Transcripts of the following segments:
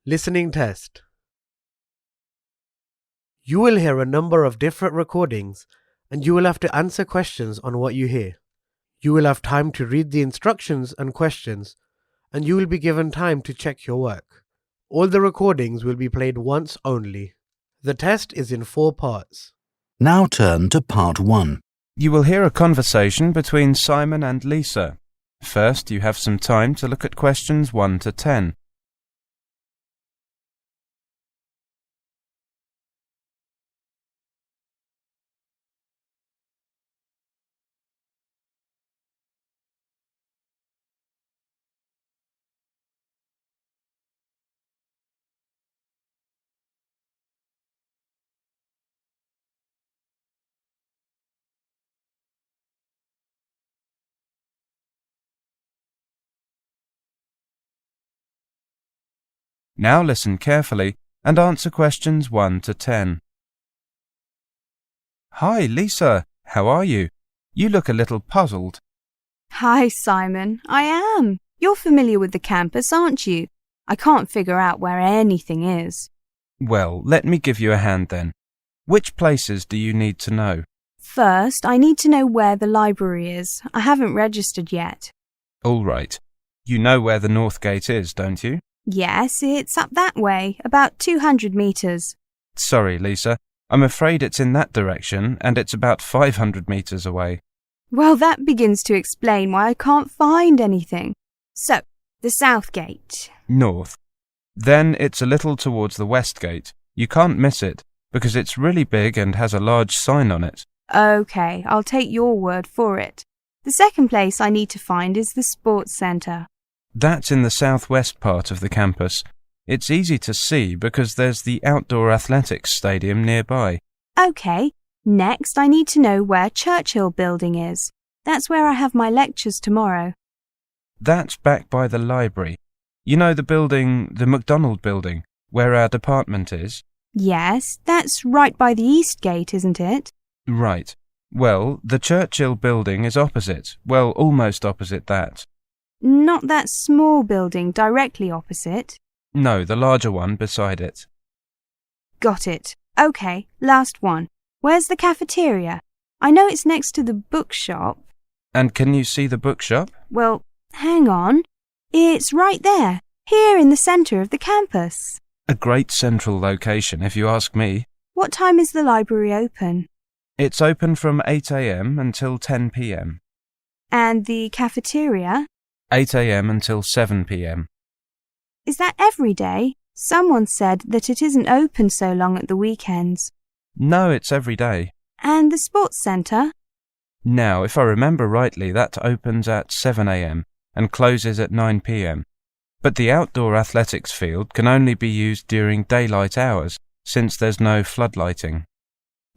Listening test. You will hear a number of different recordings and you will have to answer questions on what you hear. You will have time to read the instructions and questions and you will be given time to check your work. All the recordings will be played once only. The test is in 4 parts. Now turn to part 1. You will hear a conversation between Simon and Lisa. First, you have some time to look at questions 1 to 10. Now listen carefully and answer questions 1 to 10. Hi, Lisa. How are you? You look a little puzzled. Hi, Simon. I am. You're familiar with the campus, aren't you? I can't figure out where anything is. Well, let me give you a hand then. Which places do you need to know? First, I need to know where the library is. I haven't registered yet. All right. You know where the North Gate is, don't you? Yes, it's up that way, about 200 metres. Sorry, Lisa. I'm afraid it's in that direction and it's about 500 metres away. Well, that begins to explain why I can't find anything. So, the South Gate. North. Then it's a little towards the West Gate. You can't miss it because it's really big and has a large sign on it. OK, I'll take your word for it. The second place I need to find is the Sports Centre. That's in the southwest part of the campus. It's easy to see because there's the outdoor athletics stadium nearby. OK, next I need to know where Churchill Building is. That's where I have my lectures tomorrow. That's back by the library. You know the building, the McDonald building, where our department is? Yes, that's right by the East Gate, isn't it? Right. Well, the Churchill building is opposite. Well, almost opposite that. Not that small building directly opposite? No, the larger one beside it. Got it. OK, last one. Where's the cafeteria? I know it's next to the bookshop. And can you see the bookshop? Well, hang on. It's right there, here in the centre of the campus. A great central location, if you ask me. What time is the library open? It's open from 8 a.m. until 10 p.m. And the cafeteria? 8 a.m. until 7 p.m. Is that every day? Someone said that it isn't open so long at the weekends. No, it's every day. And the sports centre? Now, if I remember rightly, that opens at 7 a.m. and closes at 9 p.m. But the outdoor athletics field can only be used during daylight hours, since there's no floodlighting.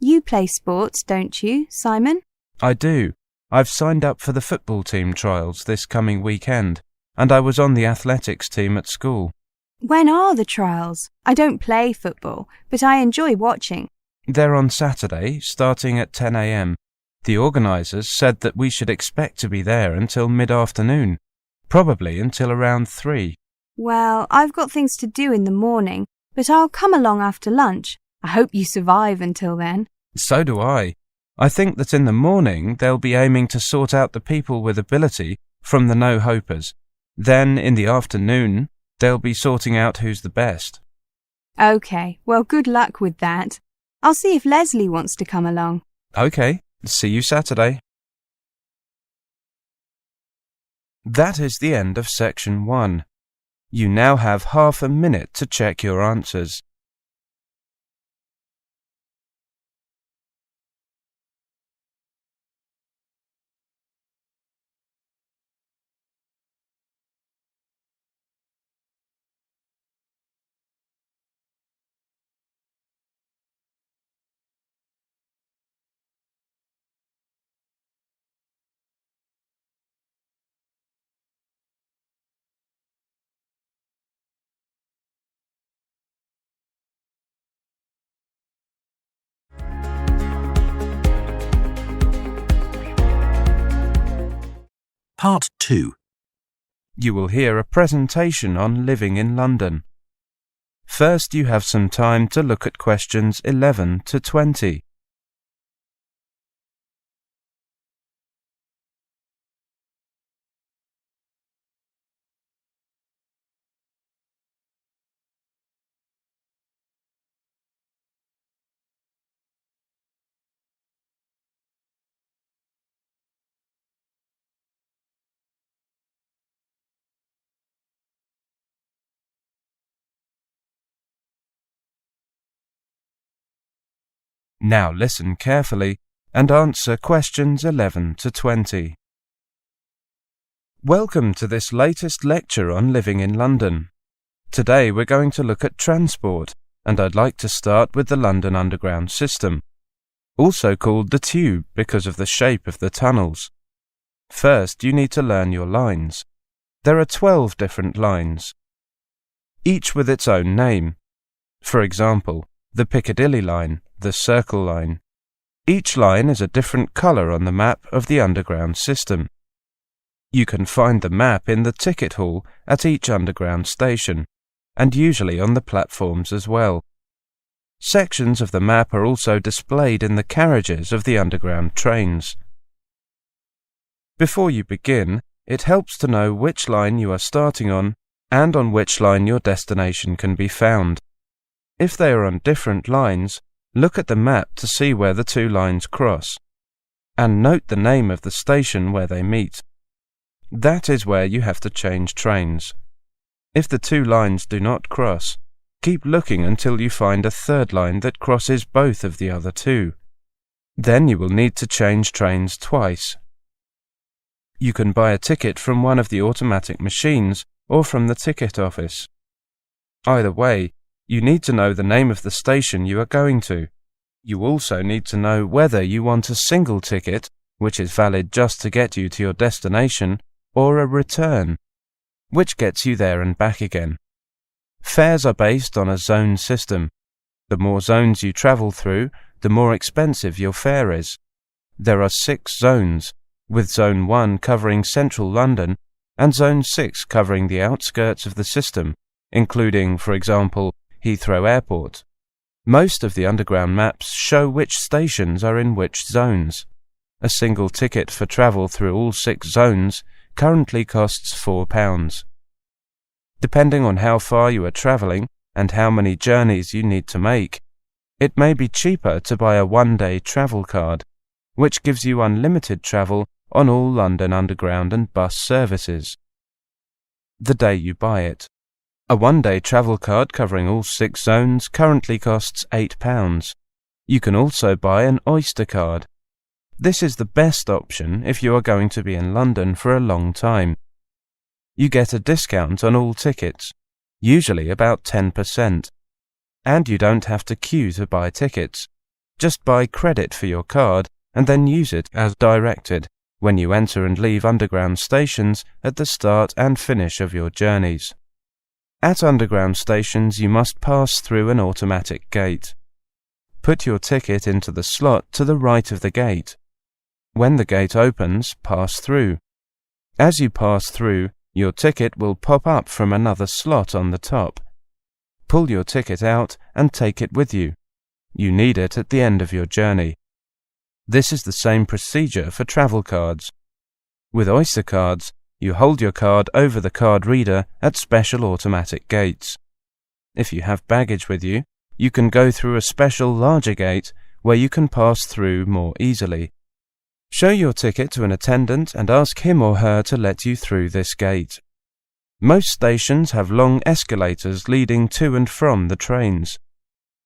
You play sports, don't you, Simon? I do. I've signed up for the football team trials this coming weekend, and I was on the athletics team at school. When are the trials? I don't play football, but I enjoy watching. They're on Saturday, starting at 10 a.m. The organisers said that we should expect to be there until mid-afternoon, probably until around 3. Well, I've got things to do in the morning, but I'll come along after lunch. I hope you survive until then. So do I. I think that in the morning they'll be aiming to sort out the people with ability from the no-hopers. Then in the afternoon, they'll be sorting out who's the best. OK, well, good luck with that. I'll see if Leslie wants to come along. OK, see you Saturday. That is the end of section 1. You now have half a minute to check your answers. Part 2. You will hear a presentation on living in London. First, you have some time to look at questions 11 to 20. Now listen carefully and answer questions 11 to 20. Welcome to this latest lecture on living in London. Today we're going to look at transport, and I'd like to start with the London Underground system, also called the Tube because of the shape of the tunnels. First, you need to learn your lines. There are 12 different lines, each with its own name. For example, the Piccadilly line, the Circle line. Each line is a different colour on the map of the Underground system. You can find the map in the ticket hall at each Underground station, and usually on the platforms as well. Sections of the map are also displayed in the carriages of the Underground trains. Before you begin, it helps to know which line you are starting on and on which line your destination can be found. If they are on different lines, look at the map to see where the two lines cross, and note the name of the station where they meet. That is where you have to change trains. If the two lines do not cross, keep looking until you find a third line that crosses both of the other two. Then you will need to change trains twice. You can buy a ticket from one of the automatic machines or from the ticket office. Either way, you need to know the name of the station you are going to. You also need to know whether you want a single ticket, which is valid just to get you to your destination, or a return, which gets you there and back again. Fares are based on a zone system. The more zones you travel through, the more expensive your fare is. There are 6 zones, with Zone 1 covering central London and Zone 6 covering the outskirts of the system, including, for example, Heathrow Airport. Most of the Underground maps show which stations are in which zones. A single ticket for travel through all 6 zones currently costs £4. Depending on how far you are travelling and how many journeys you need to make, it may be cheaper to buy a one-day travel card, which gives you unlimited travel on all London Underground and bus services. The day you buy it. A one-day travel card covering all 6 zones currently costs £8. You can also buy an Oyster card. This is the best option if you are going to be in London for a long time. You get a discount on all tickets, usually about 10%. And you don't have to queue to buy tickets. Just buy credit for your card and then use it as directed when you enter and leave Underground stations at the start and finish of your journeys. At Underground stations, you must pass through an automatic gate. Put your ticket into the slot to the right of the gate. When the gate opens, pass through. As you pass through, your ticket will pop up from another slot on the top. Pull your ticket out and take it with you. You need it at the end of your journey. This is the same procedure for travel cards. With Oyster cards, you hold your card over the card reader at special automatic gates. If you have baggage with you, you can go through a special larger gate where you can pass through more easily. Show your ticket to an attendant and ask him or her to let you through this gate. Most stations have long escalators leading to and from the trains.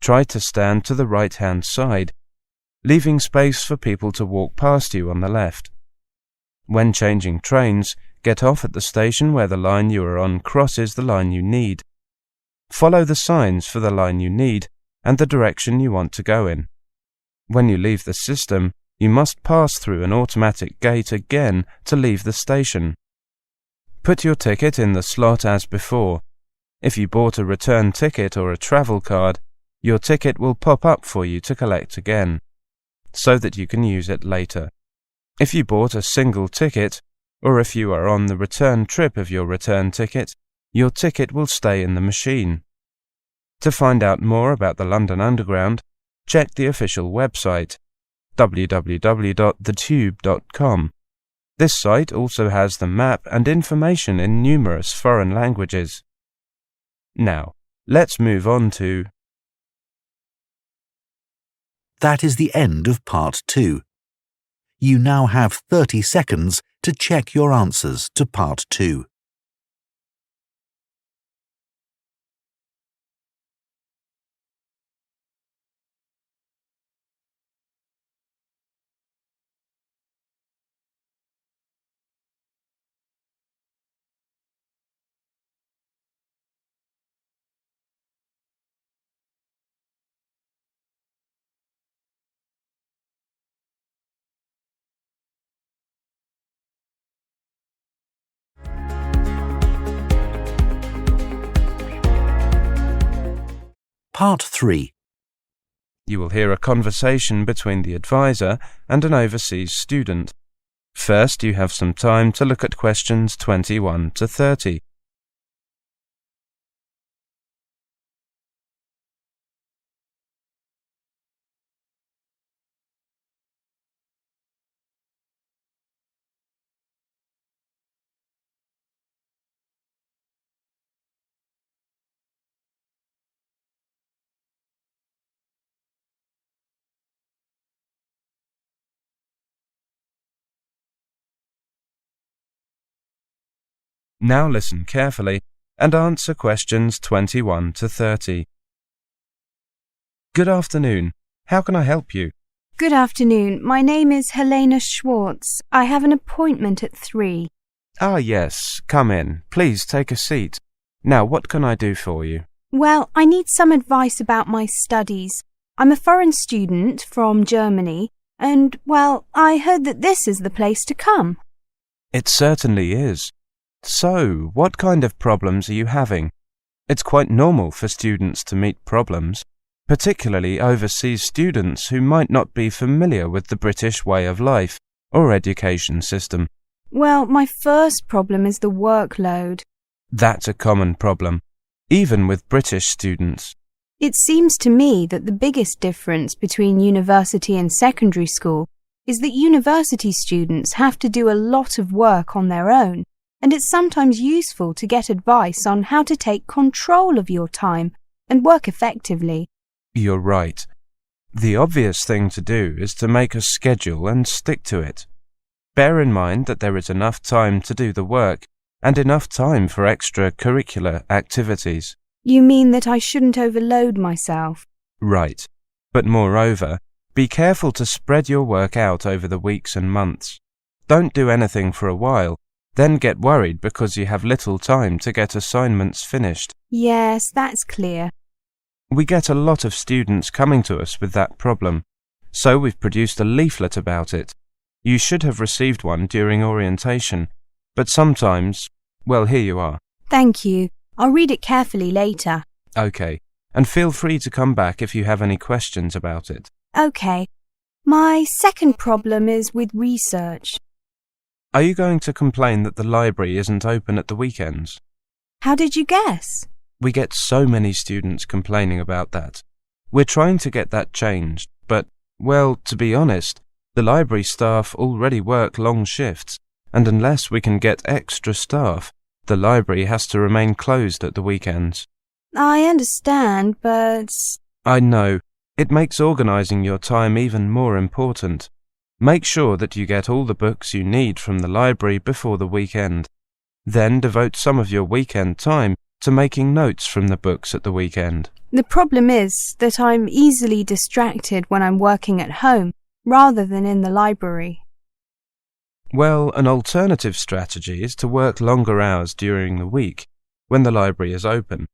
Try to stand to the right-hand side, leaving space for people to walk past you on the left. When changing trains, get off at the station where the line you are on crosses the line you need. Follow the signs for the line you need and the direction you want to go in. When you leave the system, you must pass through an automatic gate again to leave the station. Put your ticket in the slot as before. If you bought a return ticket or a travel card, your ticket will pop up for you to collect again, so that you can use it later. If you bought a single ticket, or if you are on the return trip of your return ticket, your ticket will stay in the machine. To find out more about the London Underground, check the official website, www.thetube.com. This site also has the map and information in numerous foreign languages. Now, let's move on to... That is the end of Part 2. You now have 30 seconds to check your answers to Part 2. Part 3. You will hear a conversation between the advisor and an overseas student. First, you have some time to look at questions 21 to 30. Now listen carefully and answer questions 21 to 30. Good afternoon. How can I help you? Good afternoon. My name is Helena Schwartz. I have an appointment at 3. Ah, yes. Come in. Please take a seat. Now, what can I do for you? Well, I need some advice about my studies. I'm a foreign student from Germany, and, well, I heard that this is the place to come. It certainly is. So, what kind of problems are you having? It's quite normal for students to meet problems, particularly overseas students who might not be familiar with the British way of life or education system. Well, my first problem is the workload. That's a common problem, even with British students. It seems to me that the biggest difference between university and secondary school is that university students have to do a lot of work on their own, and it's sometimes useful to get advice on how to take control of your time and work effectively. You're right. The obvious thing to do is to make a schedule and stick to it. Bear in mind that there is enough time to do the work and enough time for extracurricular activities. You mean that I shouldn't overload myself? Right. But moreover, be careful to spread your work out over the weeks and months. Don't do anything for a while, then get worried because you have little time to get assignments finished. Yes, that's clear. We get a lot of students coming to us with that problem, so we've produced a leaflet about it. You should have received one during orientation, but sometimes, well, here you are. Thank you. I'll read it carefully later. Okay, and feel free to come back if you have any questions about it. Okay. My second problem is with research. Are you going to complain that the library isn't open at the weekends? How did you guess? We get so many students complaining about that. We're trying to get that changed, but, well, to be honest, the library staff already work long shifts, and unless we can get extra staff, the library has to remain closed at the weekends. I understand, but... I know. It makes organising your time even more important. Make sure that you get all the books you need from the library before the weekend. Then devote some of your weekend time to making notes from the books at the weekend. The problem is that I'm easily distracted when I'm working at home, rather than in the library. Well, an alternative strategy is to work longer hours during the week, when the library is open,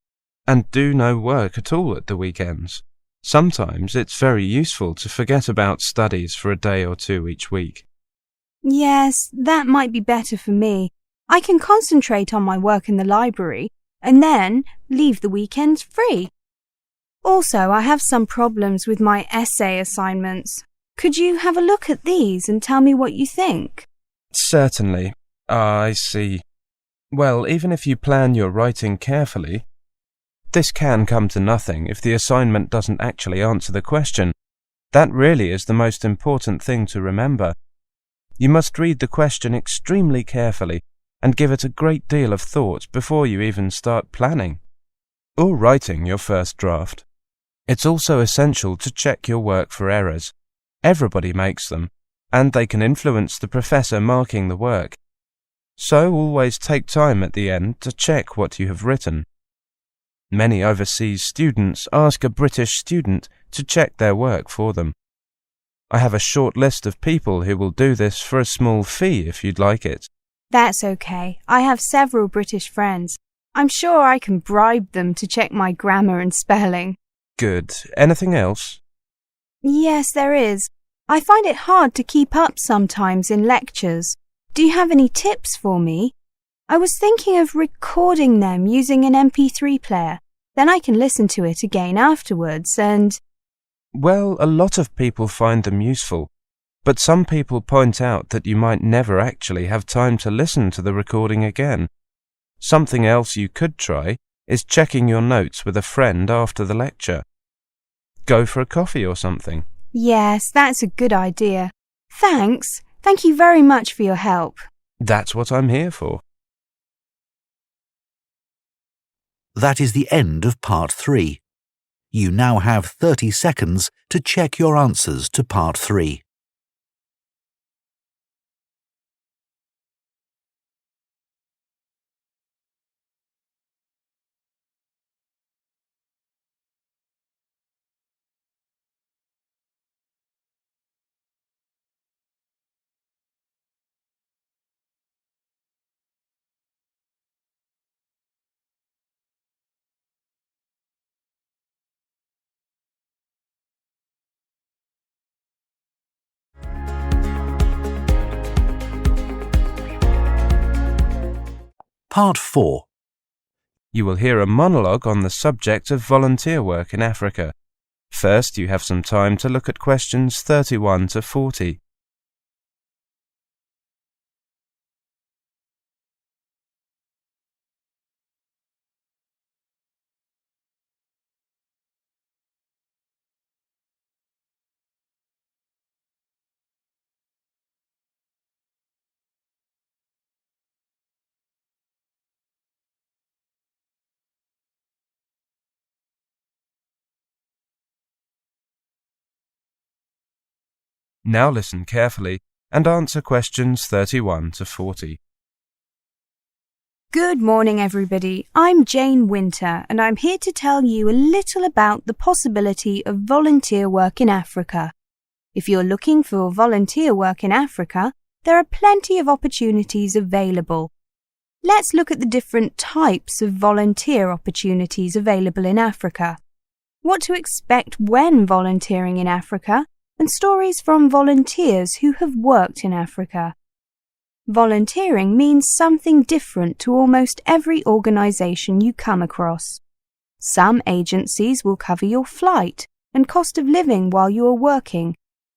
and do no work at all at the weekends. Sometimes it's very useful to forget about studies for a day or two each week. Yes, that might be better for me. I can concentrate on my work in the library and then leave the weekends free. Also, I have some problems with my essay assignments. Could you have a look at these and tell me what you think? Certainly. I see. Well, even if you plan your writing carefully, This can come to nothing if the assignment doesn't actually answer the question. That really is the most important thing to remember. You must read the question extremely carefully and give it a great deal of thought before you even start planning or writing your first draft. It's also essential to check your work for errors. Everybody makes them, and they can influence the professor marking the work. So always take time at the end to check what you have written. Many overseas students ask a British student to check their work for them. I have a short list of people who will do this for a small fee if you'd like it. That's okay. I have several British friends. I'm sure I can bribe them to check my grammar and spelling. Good. Anything else? Yes, there is. I find it hard to keep up sometimes in lectures. Do you have any tips for me? I was thinking of recording them using an MP3 player. Then I can listen to it again afterwards and... Well, a lot of people find them useful, but some people point out that you might never actually have time to listen to the recording again. Something else you could try is checking your notes with a friend after the lecture. Go for a coffee or something. Yes, that's a good idea. Thanks. Thank you very much for your help. That's what I'm here for. That is the end of Part 3. You now have 30 seconds to check your answers to Part 3. Part 4. You will hear a monologue on the subject of volunteer work in Africa. First, you have some time to look at questions 31 to 40. Now listen carefully and answer questions 31 to 40. Good morning, everybody. I'm Jane Winter, and I'm here to tell you a little about the possibility of volunteer work in Africa. If you're looking for volunteer work in Africa, there are plenty of opportunities available. Let's look at the different types of volunteer opportunities available in Africa, what to expect when volunteering in Africa, and stories from volunteers who have worked in Africa. Volunteering means something different to almost every organisation you come across. Some agencies will cover your flight and cost of living while you are working,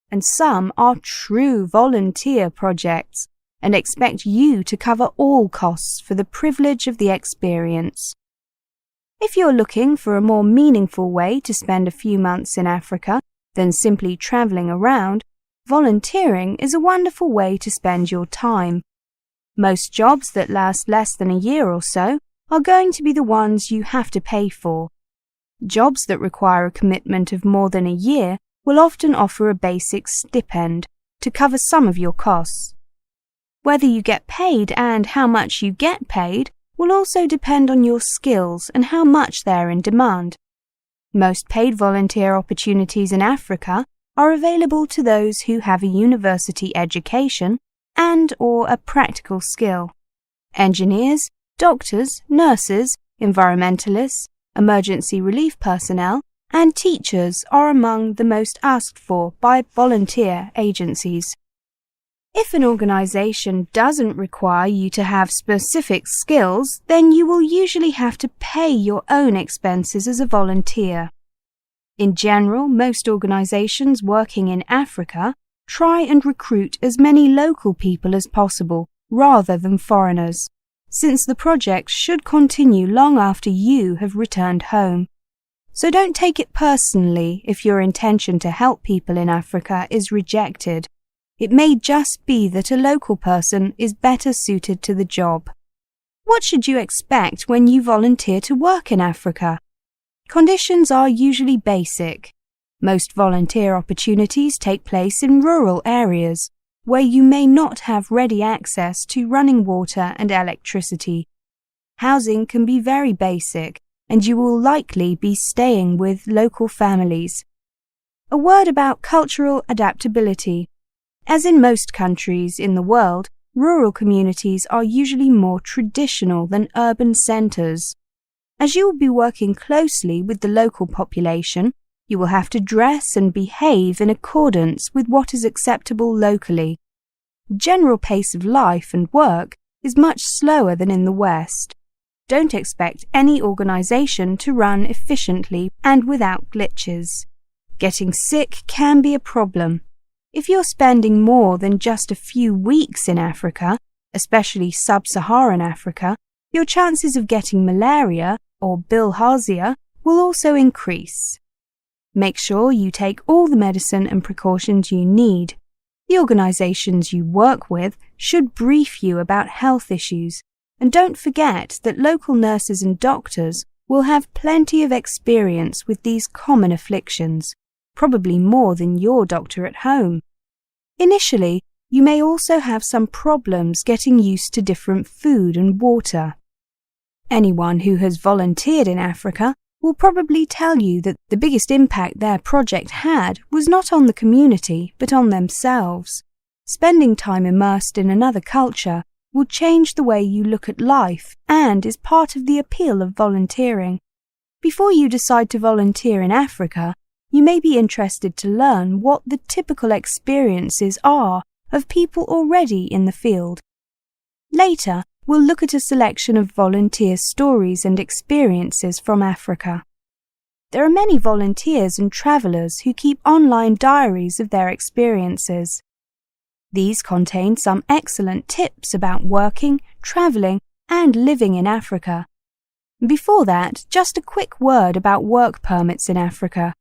and some are true volunteer projects and expect you to cover all costs for the privilege of the experience. If you're looking for a more meaningful way to spend a few months in Africa than simply travelling around, volunteering is a wonderful way to spend your time. Most jobs that last less than a year or so are going to be the ones you have to pay for. Jobs that require a commitment of more than a year will often offer a basic stipend to cover some of your costs. Whether you get paid and how much you get paid will also depend on your skills and how much they're in demand. Most paid volunteer opportunities in Africa are available to those who have a university education and/or a practical skill. Engineers, doctors, nurses, environmentalists, emergency relief personnel, and teachers are among the most asked for by volunteer agencies. If an organisation doesn't require you to have specific skills, then you will usually have to pay your own expenses as a volunteer. In general, most organisations working in Africa try and recruit as many local people as possible rather than foreigners. since the project should continue long after you have returned home. So don't take it personally if your intention to help people in Africa is rejected. It may just be that a local person is better suited to the job. What should you expect when you volunteer to work in Africa? Conditions are usually basic. Most volunteer opportunities take place in rural areas, where you may not have ready access to running water and electricity. Housing can be very basic, and you will likely be staying with local families. A word about cultural adaptability. As in most countries in the world, rural communities are usually more traditional than urban centres. As you will be working closely with the local population, you will have to dress and behave in accordance with what is acceptable locally. The general pace of life and work is much slower than in the West. Don't expect any organisation to run efficiently and without glitches. Getting sick can be a problem. If you're spending more than just a few weeks in Africa, especially sub-Saharan Africa, your chances of getting malaria or bilharzia will also increase. Make sure you take all the medicine and precautions you need. The organisations you work with should brief you about health issues, and don't forget that local nurses and doctors will have plenty of experience with these common afflictions, probably more than your doctor at home. Initially, you may also have some problems getting used to different food and water. Anyone who has volunteered in Africa will probably tell you that the biggest impact their project had was not on the community, but on themselves. Spending time immersed in another culture will change the way you look at life and is part of the appeal of volunteering. Before you decide to volunteer in Africa, you may be interested to learn what the typical experiences are of people already in the field. Later, we'll look at a selection of volunteer stories and experiences from Africa. There are many volunteers and travellers who keep online diaries of their experiences. These contain some excellent tips about working, travelling, and living in Africa. Before that, just a quick word about work permits in Africa.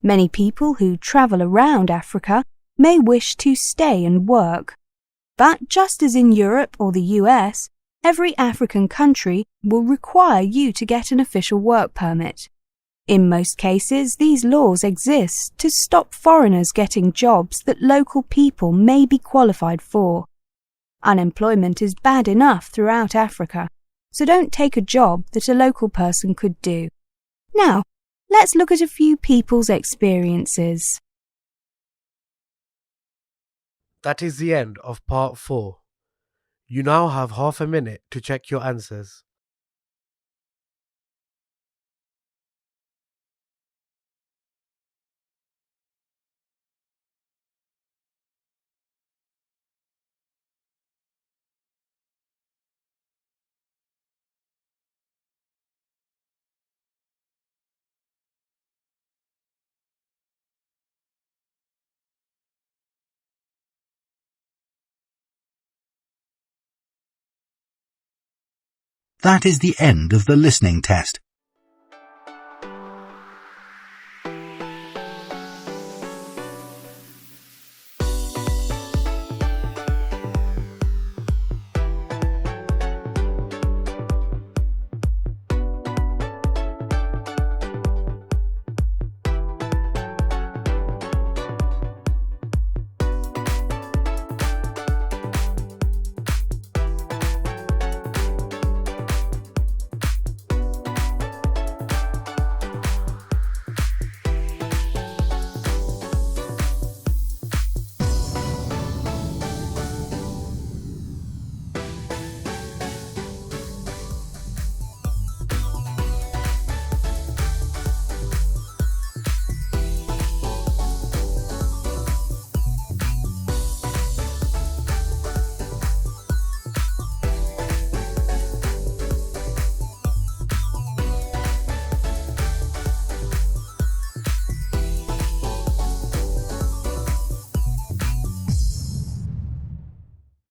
Many people who travel around Africa may wish to stay and work. But just as in Europe or the US, every African country will require you to get an official work permit. In most cases, these laws exist to stop foreigners getting jobs that local people may be qualified for. Unemployment is bad enough throughout Africa, so don't take a job that a local person could do. Now, let's look at a few people's experiences. That is the end of part 4. You now have half a minute to check your answers. That is the end of the listening test.